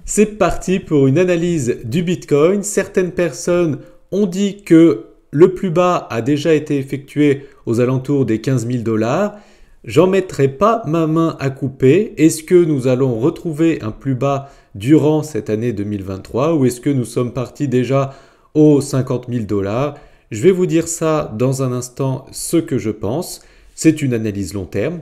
C'est parti pour une analyse du Bitcoin. Certaines personnes ont dit que le plus bas a déjà été effectué aux alentours des 15 000 $. J'en mettrai pas ma main à couper. Est-ce que nous allons retrouver un plus bas durant cette année 2023 ou est-ce que nous sommes partis déjà aux 50 000 $? Je vais vous dire ça dans un instant, ce que je pense. C'est une analyse long terme.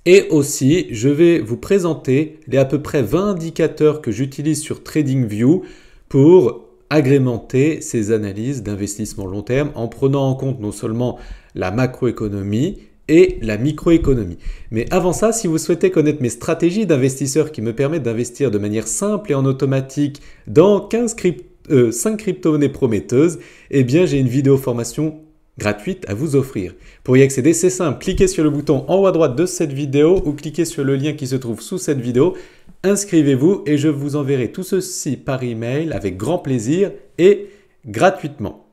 Et aussi, je vais vous présenter les à peu près 20 indicateurs que j'utilise sur TradingView pour agrémenter ces analyses d'investissement long terme en prenant en compte non seulement la macroéconomie et la microéconomie. Mais avant ça, si vous souhaitez connaître mes stratégies d'investisseurs qui me permettent d'investir de manière simple et en automatique dans 5 crypto-monnaies prometteuses, eh bien j'ai une vidéo formation gratuite à vous offrir. Pour y accéder, c'est simple, cliquez sur le bouton en haut à droite de cette vidéo ou cliquez sur le lien qui se trouve sous cette vidéo, inscrivez-vous et je vous enverrai tout ceci par email avec grand plaisir et gratuitement.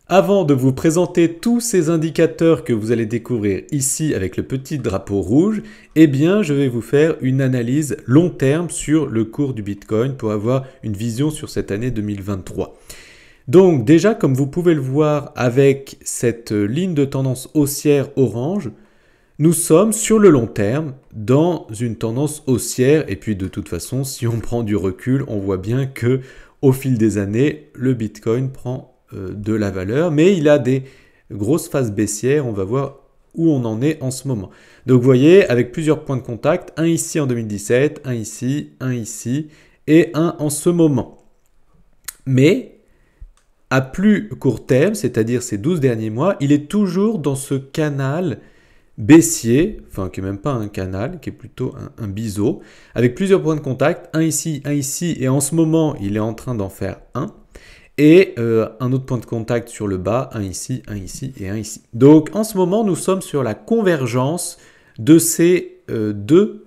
Avant de vous présenter tous ces indicateurs que vous allez découvrir ici avec le petit drapeau rouge, eh bien je vais vous faire une analyse long terme sur le cours du Bitcoin pour avoir une vision sur cette année 2023. Donc déjà, comme vous pouvez le voir avec cette ligne de tendance haussière orange, nous sommes sur le long terme dans une tendance haussière. Et puis de toute façon, si on prend du recul, on voit bien que au fil des années, le Bitcoin prend de la valeur. Mais il a des grosses phases baissières. On va voir où on en est en ce moment. Donc vous voyez, avec plusieurs points de contact, un ici en 2017, un ici et un en ce moment. Mais à plus court terme, c'est-à-dire ces 12 derniers mois, il est toujours dans ce canal baissier, enfin qui n'est même pas un canal, qui est plutôt un biseau, avec plusieurs points de contact, un ici, et en ce moment, il est en train d'en faire un, et un autre point de contact sur le bas, un ici et un ici. Donc en ce moment, nous sommes sur la convergence de ces deux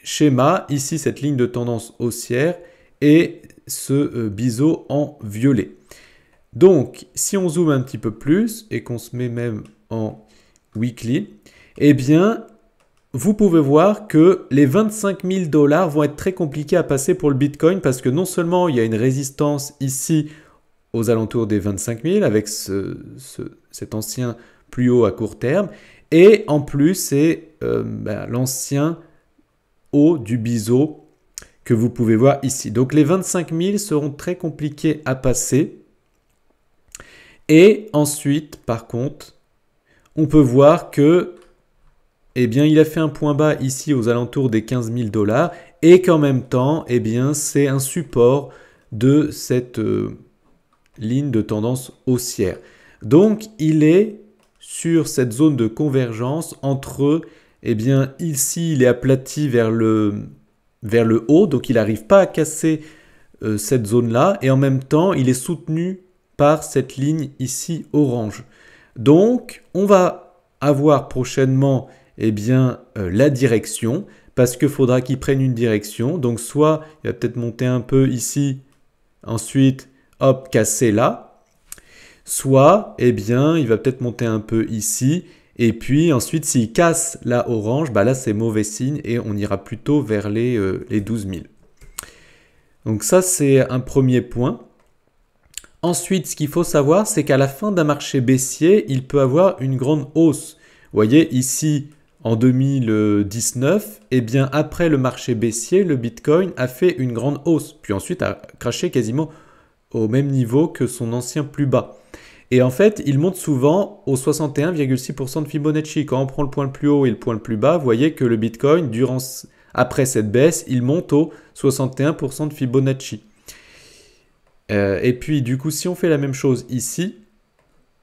schémas, ici cette ligne de tendance haussière, et ce biseau en violet. Donc, si on zoome un petit peu plus et qu'on se met même en weekly, eh bien, vous pouvez voir que les 25 000 $ vont être très compliqués à passer pour le Bitcoin parce que non seulement il y a une résistance ici aux alentours des 25 000 avec cet ancien plus haut à court terme et en plus c'est l'ancien haut du biseau que vous pouvez voir ici. Donc les 25 000 seront très compliqués à passer. Et ensuite, par contre, on peut voir que, eh bien, il a fait un point bas ici aux alentours des 15 000 $ et qu'en même temps, eh bien, c'est un support de cette ligne de tendance haussière. Donc, il est sur cette zone de convergence entre, eh bien, ici, il est aplati vers le haut, donc il n'arrive pas à casser cette zone-là, et en même temps, il est soutenu par cette ligne ici orange. Donc, on va avoir prochainement eh bien, la direction, parce qu'il faudra qu'il prenne une direction. Donc, soit il va peut-être monter un peu ici, ensuite, hop, casser là, soit, eh bien, il va peut-être monter un peu ici, et puis ensuite, s'il casse la orange, bah là c'est mauvais signe et on ira plutôt vers les 12 000. Donc ça c'est un premier point. Ensuite, ce qu'il faut savoir, c'est qu'à la fin d'un marché baissier, il peut avoir une grande hausse. Vous voyez ici en 2019, eh bien après le marché baissier, le Bitcoin a fait une grande hausse, puis ensuite a craché quasiment au même niveau que son ancien plus bas. Et en fait, il monte souvent au 61,6% de Fibonacci. Quand on prend le point le plus haut et le point le plus bas, vous voyez que le Bitcoin, après cette baisse, il monte au 61% de Fibonacci. Et puis, du coup, si on fait la même chose ici,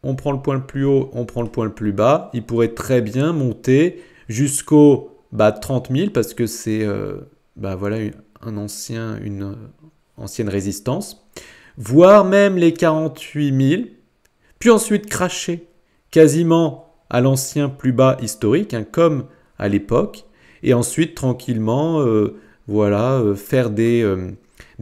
on prend le point le plus haut, on prend le point le plus bas, il pourrait très bien monter jusqu'au 30 000 parce que c'est voilà, une ancienne résistance, voire même les 48 000. Puis ensuite cracher quasiment à l'ancien plus bas historique, hein, comme à l'époque, et ensuite tranquillement faire des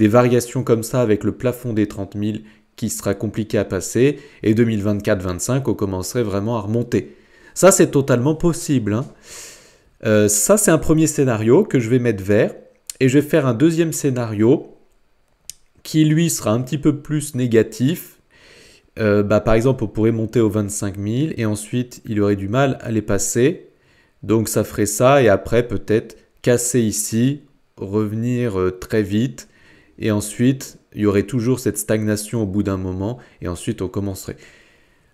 variations comme ça avec le plafond des 30 000 qui sera compliqué à passer, et 2024-25, on commencerait vraiment à remonter. Ça, c'est totalement possible. Hein. Ça, c'est un premier scénario que je vais mettre vert. Et je vais faire un deuxième scénario qui, lui, sera un petit peu plus négatif. Par exemple, on pourrait monter aux 25 000 et ensuite, il aurait du mal à les passer. Donc, ça ferait ça et après, peut-être casser ici, revenir très vite. Et ensuite, il y aurait toujours cette stagnation au bout d'un moment. Et ensuite, on commencerait.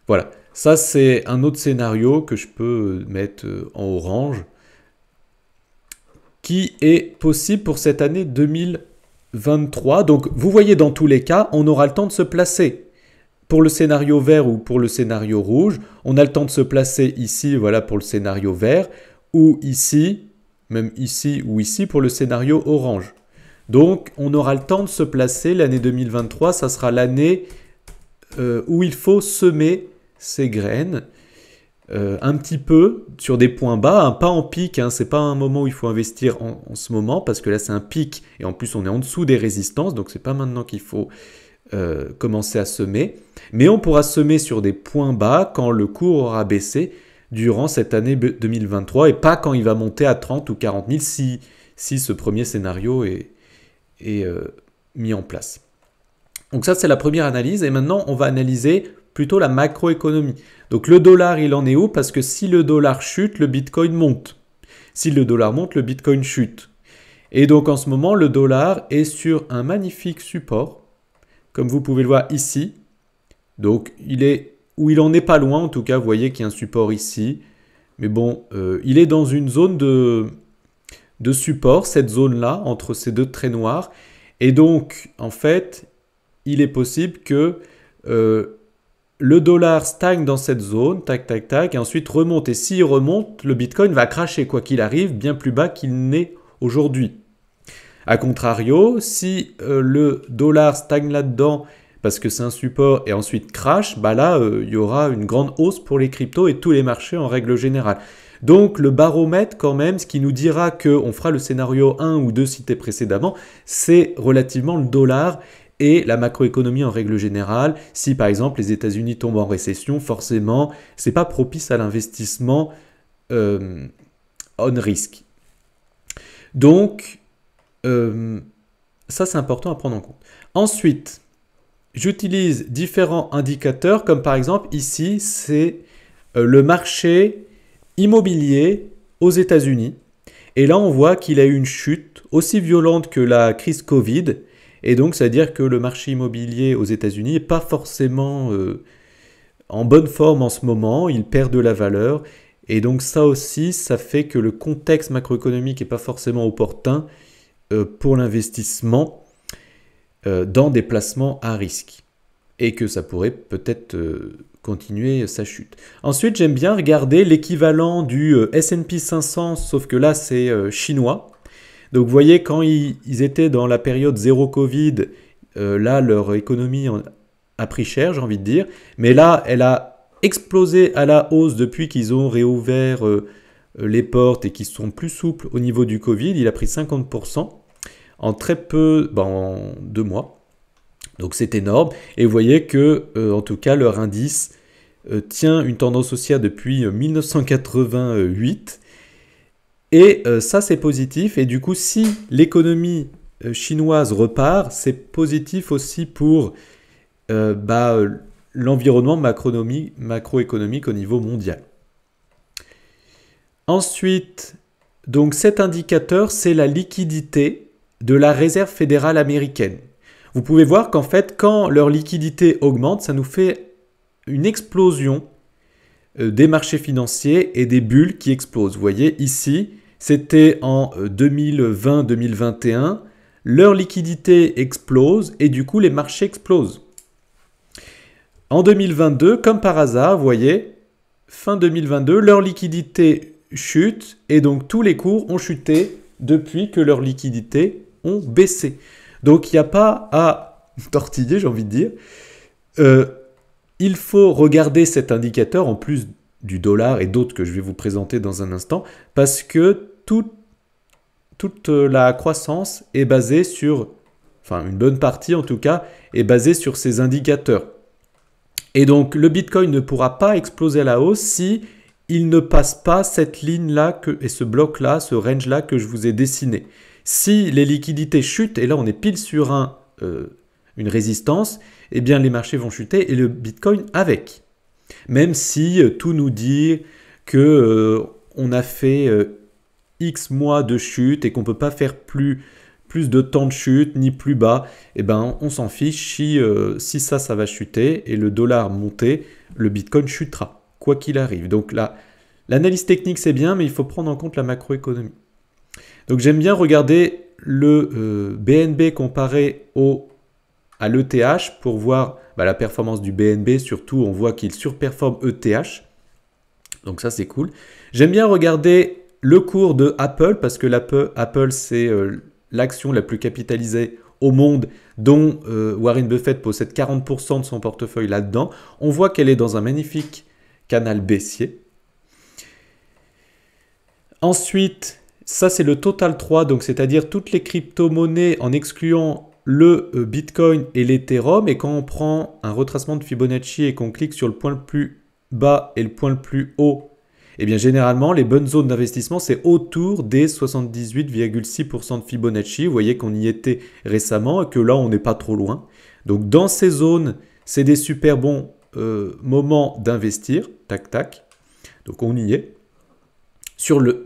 Voilà. Ça, c'est un autre scénario que je peux mettre en orange, qui est possible pour cette année 2023. Donc, vous voyez, dans tous les cas, on aura le temps de se placer. Pour le scénario vert ou pour le scénario rouge, on a le temps de se placer ici, voilà, pour le scénario vert, ou ici, même ici ou ici, pour le scénario orange. Donc, on aura le temps de se placer. L'année 2023, ça sera l'année où il faut semer ces graines un petit peu sur des points bas, pas en pic, ce n'est pas un moment où il faut investir en ce moment, parce que là, c'est un pic, et en plus, on est en dessous des résistances, donc ce n'est pas maintenant qu'il faut commencer à semer. Mais on pourra semer sur des points bas quand le cours aura baissé durant cette année 2023, et pas quand il va monter à 30 ou 40 000 si ce premier scénario est mis en place. Donc ça, c'est la première analyse. Et maintenant, on va analyser plutôt la macroéconomie. Donc le dollar, il en est où? Parce que si le dollar chute, le Bitcoin monte. Si le dollar monte, le Bitcoin chute. Et donc en ce moment, le dollar est sur un magnifique support, comme vous pouvez le voir ici. Donc il en est pas loin, en tout cas, vous voyez qu'il y a un support ici. Mais bon, il est dans une zone de support, cette zone-là, entre ces deux traits noirs. Et donc, en fait, il est possible que le dollar stagne dans cette zone, tac, tac, tac, et ensuite remonte. Et s'il remonte, le Bitcoin va cracher, quoi qu'il arrive, bien plus bas qu'il n'est aujourd'hui. A contrario, si le dollar stagne là-dedans, parce que c'est un support, et ensuite crash, là, il y aura une grande hausse pour les cryptos et tous les marchés en règle générale. Donc, le baromètre, quand même, ce qui nous dira qu'on fera le scénario 1 ou 2 cité précédemment, c'est relativement le dollar et la macroéconomie en règle générale. Si, par exemple, les États-Unis tombent en récession, forcément, ce n'est pas propice à l'investissement on risk. Donc, ça, c'est important à prendre en compte. Ensuite, j'utilise différents indicateurs, comme par exemple, ici, c'est le marché immobilier aux États-Unis. Et là, on voit qu'il a eu une chute aussi violente que la crise Covid. Et donc, ça veut dire que le marché immobilier aux États-Unis n'est pas forcément en bonne forme en ce moment. Il perd de la valeur. Et donc, ça aussi, ça fait que le contexte macroéconomique n'est pas forcément opportun pour l'investissement dans des placements à risque. Et que ça pourrait peut-être continuer sa chute. Ensuite, j'aime bien regarder l'équivalent du S&P 500, sauf que là, c'est chinois. Donc, vous voyez, quand ils étaient dans la période zéro Covid, là, leur économie a pris cher, j'ai envie de dire. Mais là, elle a explosé à la hausse depuis qu'ils ont réouvert les portes et qu'ils sont plus souples au niveau du Covid. Il a pris 50% en très peu, en 2 mois. Donc, c'est énorme. Et vous voyez que, en tout cas, leur indice tient une tendance haussière depuis 1988. Et ça, c'est positif. Et du coup, si l'économie chinoise repart, c'est positif aussi pour l'environnement macroéconomique au niveau mondial. Ensuite, donc cet indicateur, c'est la liquidité de la Réserve fédérale américaine. Vous pouvez voir qu'en fait, quand leur liquidité augmente, ça nous fait une explosion des marchés financiers et des bulles qui explosent. Vous voyez ici, c'était en 2020-2021, leur liquidité explose et du coup les marchés explosent. En 2022, comme par hasard, vous voyez, fin 2022, leur liquidité chute et donc tous les cours ont chuté depuis que leurs liquidités ont baissé. Donc il n'y a pas à tortiller, j'ai envie de dire. Il faut regarder cet indicateur en plus du dollar et d'autres que je vais vous présenter dans un instant parce que toute la croissance est basée sur, enfin une bonne partie en tout cas, est basée sur ces indicateurs. Et donc le Bitcoin ne pourra pas exploser à la hausse si il ne passe pas cette ligne-là et ce bloc-là, ce range-là que je vous ai dessiné. Si les liquidités chutent, et là on est pile sur une résistance, eh bien les marchés vont chuter et le Bitcoin avec. Même si tout nous dit que on a fait X mois de chute et qu'on ne peut pas faire plus de temps de chute, ni plus bas, eh ben, on s'en fiche. Si ça va chuter et le dollar monter, le Bitcoin chutera, quoi qu'il arrive. Donc là, l'analyse technique, c'est bien, mais il faut prendre en compte la macroéconomie. Donc j'aime bien regarder le BNB comparé à l'ETH pour voir la performance du BNB. Surtout, on voit qu'il surperforme ETH. Donc ça, c'est cool. J'aime bien regarder le cours de Apple parce que Apple, c'est l'action la plus capitalisée au monde, dont Warren Buffett possède 40% de son portefeuille là-dedans. On voit qu'elle est dans un magnifique canal baissier. Ensuite, ça c'est le Total 3, donc c'est-à-dire toutes les crypto-monnaies en excluant le Bitcoin et l'Ethereum. Et quand on prend un retracement de Fibonacci et qu'on clique sur le point le plus bas et le point le plus haut, eh bien généralement les bonnes zones d'investissement c'est autour des 78,6% de Fibonacci. Vous voyez qu'on y était récemment et que là on n'est pas trop loin. Donc dans ces zones, c'est des super bons moments d'investir. Tac tac. Donc on y est.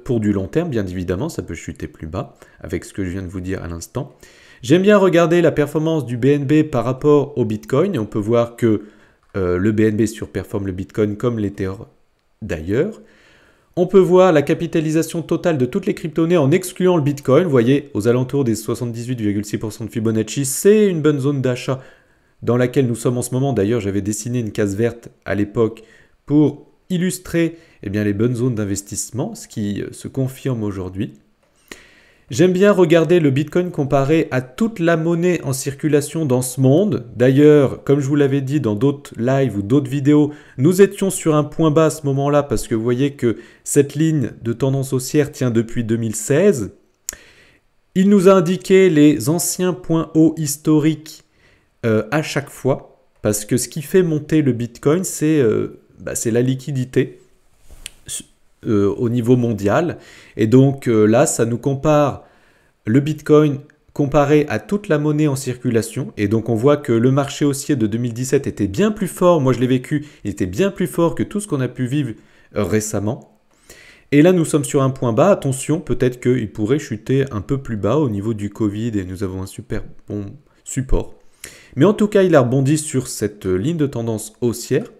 Pour du long terme, bien évidemment, ça peut chuter plus bas, avec ce que je viens de vous dire à l'instant. J'aime bien regarder la performance du BNB par rapport au Bitcoin. Et on peut voir que le BNB surperforme le Bitcoin comme l'Ether d'ailleurs. On peut voir la capitalisation totale de toutes les crypto-monnaies en excluant le Bitcoin. Vous voyez, aux alentours des 78,6% de Fibonacci, c'est une bonne zone d'achat dans laquelle nous sommes en ce moment. D'ailleurs, j'avais dessiné une case verte à l'époque pour illustrer les bonnes zones d'investissement, ce qui se confirme aujourd'hui. J'aime bien regarder le Bitcoin comparé à toute la monnaie en circulation dans ce monde. D'ailleurs, comme je vous l'avais dit dans d'autres lives ou d'autres vidéos, nous étions sur un point bas à ce moment-là parce que vous voyez que cette ligne de tendance haussière tient depuis 2016. Il nous a indiqué les anciens points hauts historiques à chaque fois parce que ce qui fait monter le Bitcoin, c'est la liquidité au niveau mondial. Et donc là, ça nous compare le Bitcoin comparé à toute la monnaie en circulation. Et donc on voit que le marché haussier de 2017 était bien plus fort. Moi, je l'ai vécu. Il était bien plus fort que tout ce qu'on a pu vivre récemment. Et là, nous sommes sur un point bas. Attention, peut-être qu'il pourrait chuter un peu plus bas au niveau du Covid et nous avons un super bon support. Mais en tout cas, il a rebondi sur cette ligne de tendance haussière.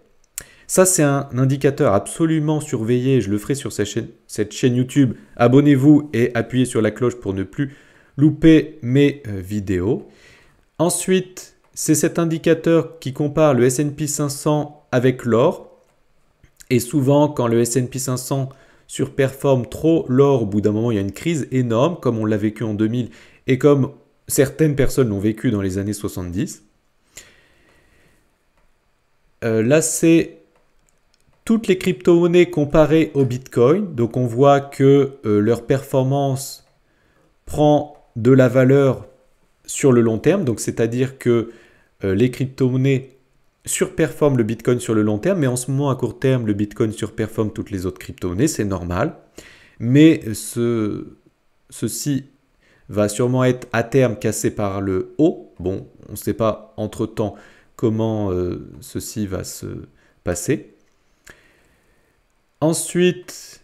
Ça, c'est un indicateur absolument surveillé. Je le ferai sur cette chaîne YouTube. Abonnez-vous et appuyez sur la cloche pour ne plus louper mes vidéos. Ensuite, c'est cet indicateur qui compare le S&P 500 avec l'or. Et souvent, quand le S&P 500 surperforme trop l'or, au bout d'un moment, il y a une crise énorme, comme on l'a vécu en 2000 et comme certaines personnes l'ont vécu dans les années 70. Là, c'est toutes les crypto-monnaies comparées au Bitcoin. Donc on voit que leur performance prend de la valeur sur le long terme. Donc c'est-à-dire que les crypto-monnaies surperforment le Bitcoin sur le long terme. Mais en ce moment, à court terme, le Bitcoin surperforme toutes les autres crypto-monnaies. C'est normal. Mais ceci va sûrement être à terme cassé par le haut. Bon, on ne sait pas entre-temps comment ceci va se passer. Ensuite,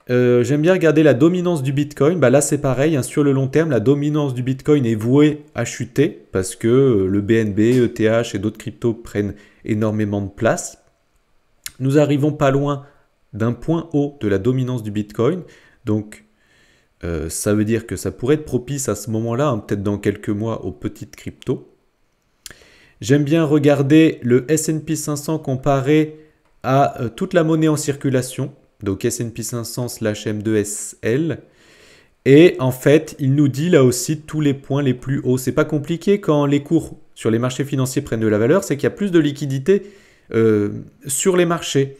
j'aime bien regarder la dominance du Bitcoin. Là, c'est pareil. Sur le long terme, la dominance du Bitcoin est vouée à chuter parce que le BNB, ETH et d'autres cryptos prennent énormément de place. Nous arrivons pas loin d'un point haut de la dominance du Bitcoin. Donc, ça veut dire que ça pourrait être propice à ce moment-là, peut-être dans quelques mois, aux petites cryptos. J'aime bien regarder le S&P 500 comparé à toute la monnaie en circulation, donc S&P 500/M2SL. Et en fait, il nous dit là aussi tous les points les plus hauts. C'est pas compliqué quand les cours sur les marchés financiers prennent de la valeur, c'est qu'il y a plus de liquidité sur les marchés.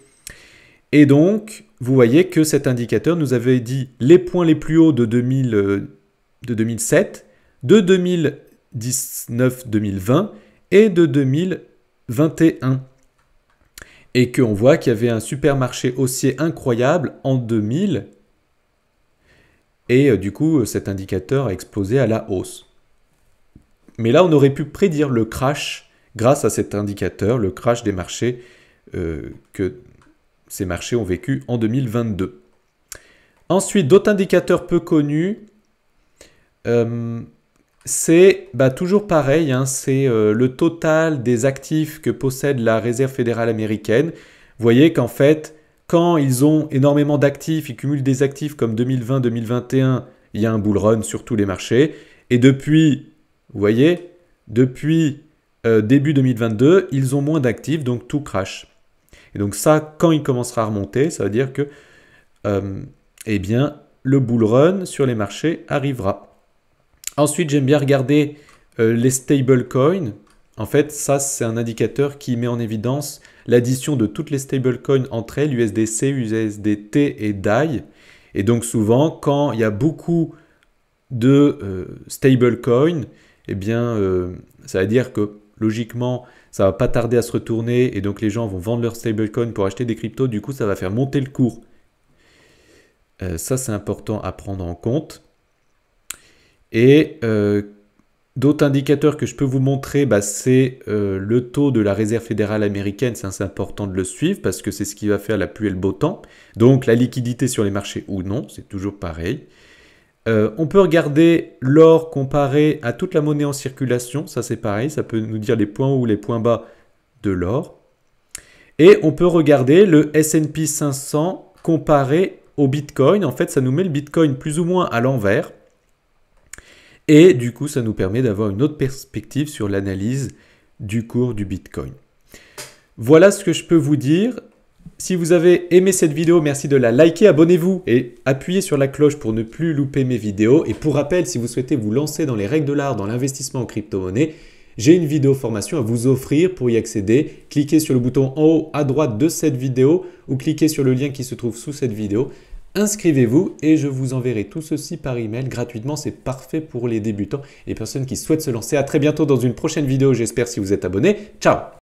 Et donc, vous voyez que cet indicateur nous avait dit les points les plus hauts de 2007, de 2019-2020 et de 2021. Et qu'on voit qu'il y avait un supermarché haussier incroyable en 2000 et du coup cet indicateur a explosé à la hausse. Mais là on aurait pu prédire le crash grâce à cet indicateur, le crash des marchés que ces marchés ont vécu en 2022. Ensuite, d'autres indicateurs peu connus, c'est toujours pareil, hein, c'est le total des actifs que possède la Réserve fédérale américaine. Vous voyez qu'en fait, quand ils ont énormément d'actifs, ils cumulent des actifs comme 2020-2021, il y a un bull run sur tous les marchés. Et depuis, vous voyez, depuis début 2022, ils ont moins d'actifs, donc tout crash. Et donc ça, quand il commencera à remonter, ça veut dire que eh bien, le bull run sur les marchés arrivera. Ensuite, j'aime bien regarder les stablecoins. En fait, ça, c'est un indicateur qui met en évidence l'addition de toutes les stablecoins entre elles, USDC, USDT et DAI. Et donc souvent, quand il y a beaucoup de stablecoins, eh bien, ça veut dire que logiquement, ça va pas tarder à se retourner et donc les gens vont vendre leurs stablecoins pour acheter des cryptos. Du coup, ça va faire monter le cours. Ça, c'est important à prendre en compte. Et d'autres indicateurs que je peux vous montrer, c'est le taux de la Réserve fédérale américaine. C'est important de le suivre parce que c'est ce qui va faire la pluie et le beau temps. Donc la liquidité sur les marchés ou non, c'est toujours pareil. On peut regarder l'or comparé à toute la monnaie en circulation. Ça, c'est pareil. Ça peut nous dire les points hauts ou les points bas de l'or. Et on peut regarder le S&P 500 comparé au Bitcoin. En fait, ça nous met le Bitcoin plus ou moins à l'envers. Et du coup, ça nous permet d'avoir une autre perspective sur l'analyse du cours du Bitcoin. Voilà ce que je peux vous dire. Si vous avez aimé cette vidéo, merci de la liker, abonnez-vous et appuyez sur la cloche pour ne plus louper mes vidéos. Et pour rappel, si vous souhaitez vous lancer dans les règles de l'art dans l'investissement en crypto-monnaie, j'ai une vidéo formation à vous offrir. Pour y accéder, cliquez sur le bouton en haut à droite de cette vidéo ou cliquez sur le lien qui se trouve sous cette vidéo. Inscrivez-vous et je vous enverrai tout ceci par email gratuitement. C'est parfait pour les débutants et les personnes qui souhaitent se lancer. À très bientôt dans une prochaine vidéo, j'espère, si vous êtes abonné. Ciao!